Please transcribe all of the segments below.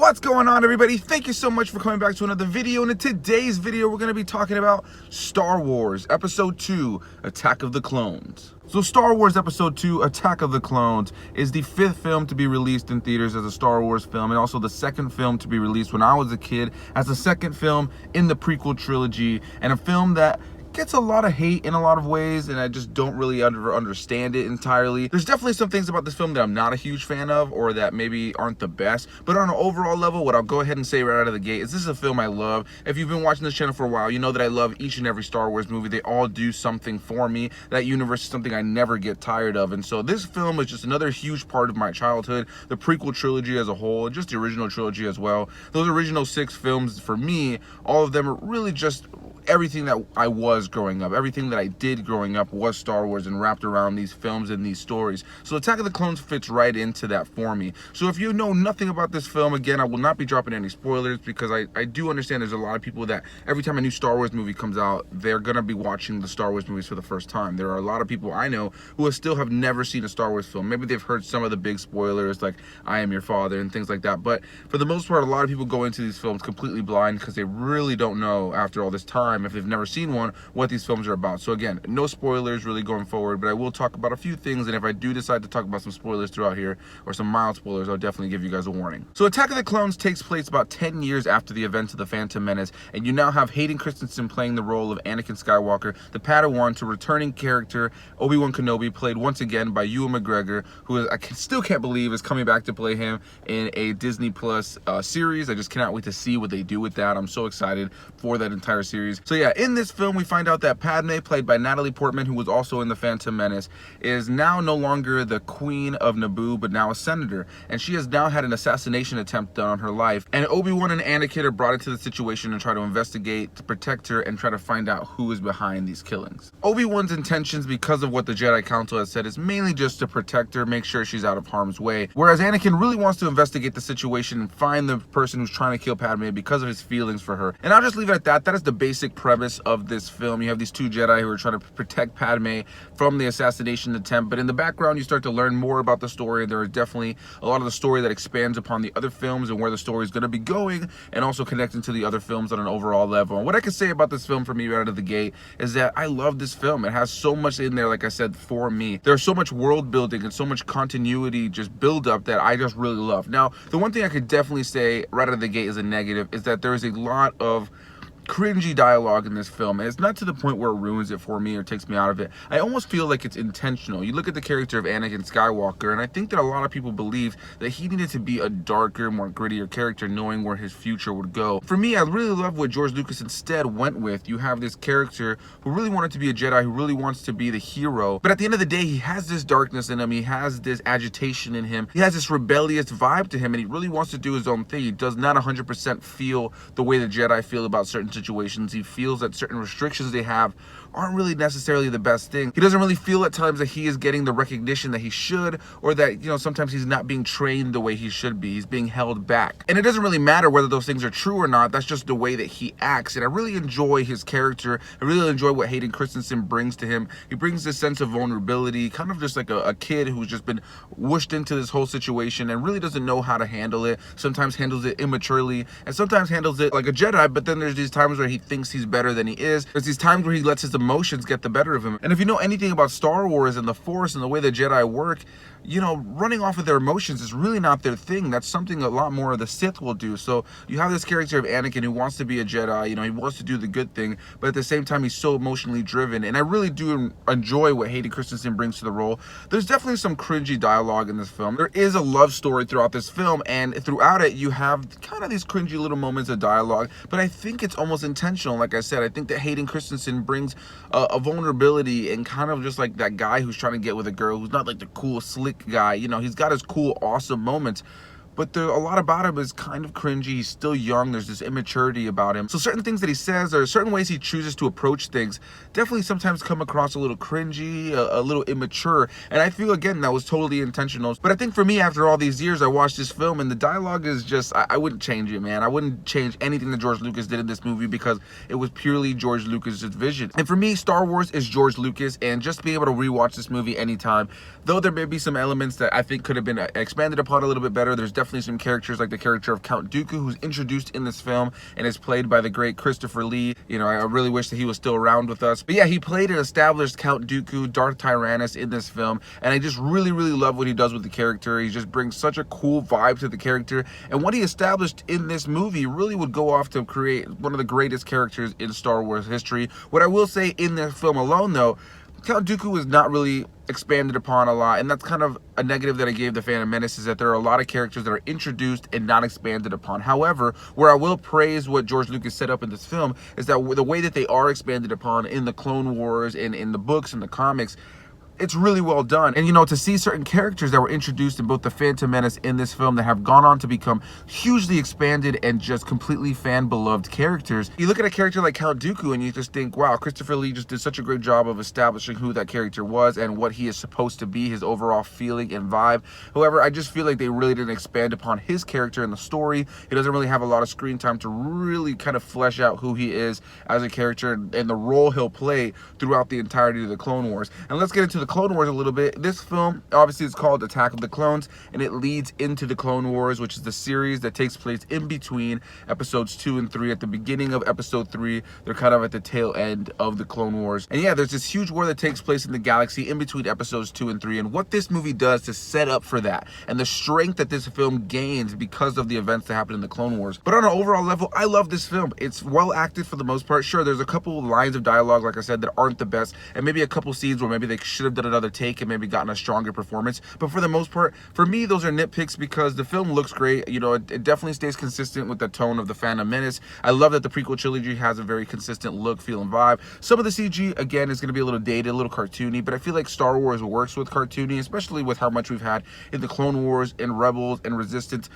What's going on, everybody? Thank you so much for coming back to another video. And in today's video, we're going to be talking about Star Wars Episode 2, Attack of the Clones. So Star Wars Episode 2, Attack of the Clones is the 5th film to be released in theaters as a Star Wars film, and also the 2nd film to be released when I was a kid as the 2nd film in the prequel trilogy, and a film that gets a lot of hate in a lot of ways, and I just don't really understand it entirely. There's definitely some things about this film that I'm not a huge fan of, or that maybe aren't the best, but on an overall level, what I'll go ahead and say right out of the gate is this is a film I love. If you've been watching this channel for a while, you know that I love each and every Star Wars movie. They all do something for me. That universe is something I never get tired of, and so this film is just another huge part of my childhood. The prequel trilogy as a whole, and just the original trilogy as well. Those original 6 films, for me, all of them are really just everything that I was growing up. Everything that I did growing up was Star Wars and wrapped around these films and these stories. So Attack of the Clones fits right into that for me. So if you know nothing about this film, again, I will not be dropping any spoilers, because I do understand there's a lot of people that every time a new Star Wars movie comes out, they're gonna be watching the Star Wars movies for the first time. There are a lot of people I know who still have never seen a Star Wars film. Maybe they've heard some of the big spoilers like I Am Your Father and things like that, but for the most part, a lot of people go into these films completely blind because they really don't know, after all this time, if they've never seen one, what these films are about. So again, no spoilers really going forward, but I will talk about a few things, and if I do decide to talk about some spoilers throughout here, or some mild spoilers, I'll definitely give you guys a warning. So Attack of the Clones takes place about 10 years after the events of The Phantom Menace, and you now have Hayden Christensen playing the role of Anakin Skywalker, the Padawan to returning character Obi-Wan Kenobi, played once again by Ewan McGregor, who is, still can't believe is coming back to play him in a Disney Plus series. I just cannot wait to see what they do with that. I'm so excited for that entire series. So yeah, in this film, we find out that Padme, played by Natalie Portman, who was also in The Phantom Menace, is now no longer the Queen of Naboo, but now a senator, and she has now had an assassination attempt done on her life, and Obi-Wan and Anakin are brought into the situation and try to investigate, to protect her, and try to find out who is behind these killings. Obi-Wan's intentions, because of what the Jedi Council has said, is mainly just to protect her, make sure she's out of harm's way, whereas Anakin really wants to investigate the situation and find the person who's trying to kill Padme because of his feelings for her. And I'll just leave it at that. That is the basic premise of this film. You have these 2 Jedi who are trying to protect Padme from the assassination attempt, but in the background you start to learn more about the story. There is definitely a lot of the story that expands upon the other films and where the story is going to be going, and also connecting to the other films on an overall level. And what I can say about this film for me right out of the gate is that I love this film. It has so much in there, like I said, for me. There's so much world building and so much continuity, just build up, that I just really love. Now, the one thing I could definitely say right out of the gate is a negative is that there is a lot of cringy dialogue in this film, and it's not to the point where it ruins it for me or takes me out of it. I almost feel like it's intentional. You look at the character of Anakin Skywalker, and I think that a lot of people believe that he needed to be a darker, more grittier character, knowing where his future would go. For me, I really love what George Lucas instead went with. You have this character who really wanted to be a Jedi, who really wants to be the hero, but at the end of the day, he has this darkness in him, he has this agitation in him, he has this rebellious vibe to him, and he really wants to do his own thing. He does not 100% feel the way the Jedi feel about certain situations. He feels that certain restrictions they have aren't really necessarily the best thing. He doesn't really feel at times that he is getting the recognition that he should, or that, you know, sometimes he's not being trained the way he should be. He's being held back. And it doesn't really matter whether those things are true or not. That's just the way that he acts. And I really enjoy his character. I really enjoy what Hayden Christensen brings to him. He brings this sense of vulnerability, kind of just like a kid who's just been whooshed into this whole situation and really doesn't know how to handle it. Sometimes handles it immaturely, and sometimes handles it like a Jedi, but then there's these times where he thinks he's better than he is. There's these times where he lets his emotions get the better of him. And if you know anything about Star Wars and the Force and the way the Jedi work, you know, running off of their emotions is really not their thing. That's something a lot more of the Sith will do. So you have this character of Anakin who wants to be a Jedi, you know, he wants to do the good thing, but at the same time, he's so emotionally driven. And I really do enjoy what Hayden Christensen brings to the role. There's definitely some cringy dialogue in this film. There is a love story throughout this film, and throughout it, you have kind of these cringy little moments of dialogue, but I think it's almost intentional. Like I said, I think that Hayden Christensen brings a vulnerability, and kind of just like that guy who's trying to get with a girl who's not like the cool, slick guy. You know, he's got his cool, awesome moments, but a lot about him is kind of cringy. He's still young. There's this immaturity about him. So certain things that he says, or certain ways he chooses to approach things, definitely sometimes come across a little cringy, a little immature. And I feel, again, that was totally intentional. But I think for me, after all these years, I watched this film, and the dialogue is just, I wouldn't change it, man. I wouldn't change anything that George Lucas did in this movie, because it was purely George Lucas' vision. And for me, Star Wars is George Lucas, and just being able to rewatch this movie anytime, though there may be some elements that I think could have been expanded upon a little bit better, there's definitely definitely some characters like the character of Count Dooku, who's introduced in this film and is played by the great Christopher Lee. You know, I really wish that he was still around with us. But yeah, he played an established Count Dooku, Darth Tyrannus, in this film, and I just really love what he does with the character. He just brings such a cool vibe to the character, and what he established in this movie really would go off to create one of the greatest characters in Star Wars history. What I will say in this film alone, though, Count Dooku was not really expanded upon a lot, and that's kind of a negative that I gave The Phantom Menace, is that there are a lot of characters that are introduced and not expanded upon. However, where I will praise what George Lucas set up in this film is that the way that they are expanded upon in the Clone Wars and in the books and the comics, it's really well done. And you know, to see certain characters that were introduced in both The Phantom Menace in this film that have gone on to become hugely expanded and just completely fan-beloved characters. You look at a character like Count Dooku and you just think, wow, Christopher Lee just did such a great job of establishing who that character was and what he is supposed to be, his overall feeling and vibe. However, I just feel like they really didn't expand upon his character in the story. He doesn't really have a lot of screen time to really kind of flesh out who he is as a character and the role he'll play throughout the entirety of the Clone Wars. And let's get into the Clone Wars a little bit. This film obviously is called Attack of the Clones, and it leads into the Clone Wars, which is the series that takes place in between episodes 2 and 3. At the beginning of episode 3, they're kind of at the tail end of the Clone Wars. And yeah, there's this huge war that takes place in the galaxy in between episodes 2 and 3, and what this movie does to set up for that, and the strength that this film gains because of the events that happened in the Clone Wars. But on an overall level, I love this film. It's well acted for the most part. Sure, there's a couple lines of dialogue, like I said, that aren't the best, and maybe a couple scenes where maybe they should have done another take and maybe gotten a stronger performance. But for the most part, for me, those are nitpicks because the film looks great. You know, it definitely stays consistent with the tone of The Phantom Menace. I love that the prequel trilogy has a very consistent look, feel, and vibe. Some of the CG, again, is going to be a little dated, a little cartoony, but I feel like Star Wars works with cartoony, especially with how much we've had in the Clone Wars and Rebels and Resistance.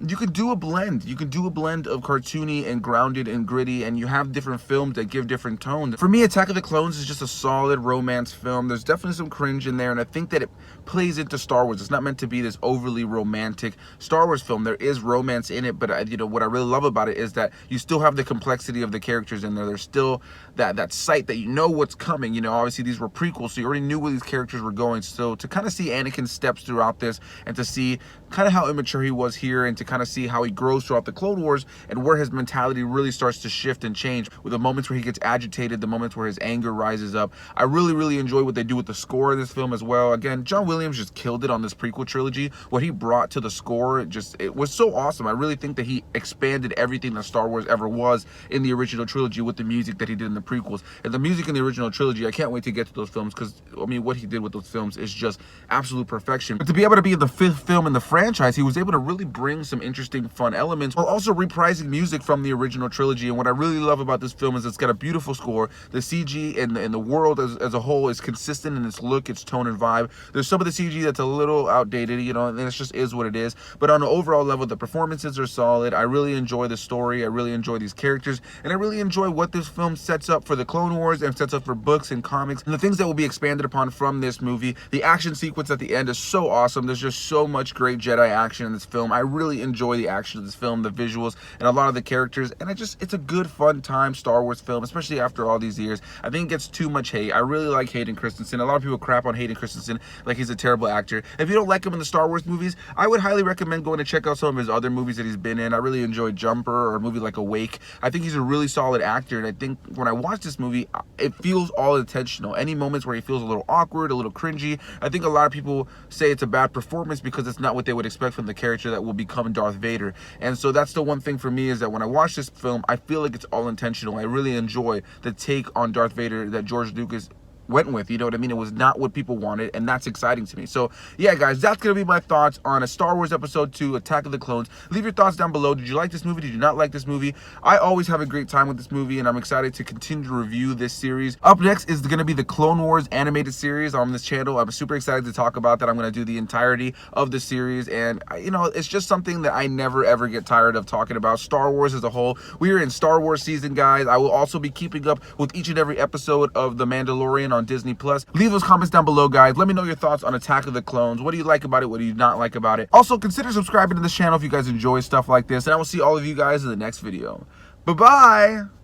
You can do a blend. You can do a blend of cartoony and grounded and gritty, and you have different films that give different tones. For me, Attack of the Clones is just a solid romance film. There's definitely some cringe in there, and I think that it plays into Star Wars. It's not meant to be this overly romantic Star Wars film. There is romance in it, but you know what I really love about it is that you still have the complexity of the characters in there. There's still that sight that you know what's coming. You know, obviously these were prequels, so you already knew where these characters were going. So to kind of see Anakin's steps throughout this, and to see kind of how immature he was here, and to kind of see how he grows throughout the Clone Wars and where his mentality really starts to shift and change, with the moments where he gets agitated, the moments where his anger rises up. I really enjoy what they do with the score of this film as well. Again, John Williams just killed it on this prequel trilogy. What he brought to the score, it was so awesome. I really think that he expanded everything that Star Wars ever was in the original trilogy with the music that he did in the prequels. And the music in the original trilogy, I can't wait to get to those films, because I mean, what he did with those films is just absolute perfection. But to be able to be in the 5th film in the franchise, he was able to really bring some interesting, fun elements while also reprising music from the original trilogy. And what I really love about this film is it's got a beautiful score. The CG and the world as a whole is consistent in its look, its tone, and vibe. There's some of the CG that's a little outdated, you know, and it just is what it is. But on an overall level, the performances are solid. I really enjoy the story. I really enjoy these characters, and I really enjoy what this film sets up for the Clone Wars and sets up for books and comics and the things that will be expanded upon from this movie. The action sequence at the end is so awesome. There's just so much great Jedi action in this film. I really enjoy the action of this film, the visuals, and a lot of the characters, and it's a good, fun time Star Wars film, especially after all these years. I think it gets too much hate. I really like Hayden Christensen. A lot of people crap on Hayden Christensen like he's a terrible actor. If you don't like him in the Star Wars movies, I would highly recommend going to check out some of his other movies that he's been in. I really enjoyed Jumper, or a movie like Awake. I think he's a really solid actor, and I think when I watch this movie, it feels all intentional. Any moments where he feels a little awkward, a little cringy, I think a lot of people say it's a bad performance because it's not what they would expect from the character that will become Darth Vader. And so that's the one thing for me, is that when I watch this film, I feel like it's all intentional. I really enjoy the take on Darth Vader that George Lucas went with, you know what I mean? It was not what people wanted, and that's exciting to me. So yeah, guys, that's gonna be my thoughts on a Star Wars Episode 2, Attack of the Clones. Leave your thoughts down below. Did you like this movie? Did you not like this movie? I always have a great time with this movie, and I'm excited to continue to review this series. Up next is gonna be the Clone Wars animated series on this channel. I'm super excited to talk about that. I'm gonna do the entirety of the series, and you know, it's just something that I never ever get tired of talking about. Star Wars as a whole. We are in Star Wars season, guys. I will also be keeping up with each and every episode of The Mandalorian on Disney+. Leave those comments down below, guys. Let me know your thoughts on Attack of the Clones. What do you like about it? What do you not like about it? Also, consider subscribing to this channel if you guys enjoy stuff like this, and I will see all of you guys in the next video. Bye-bye!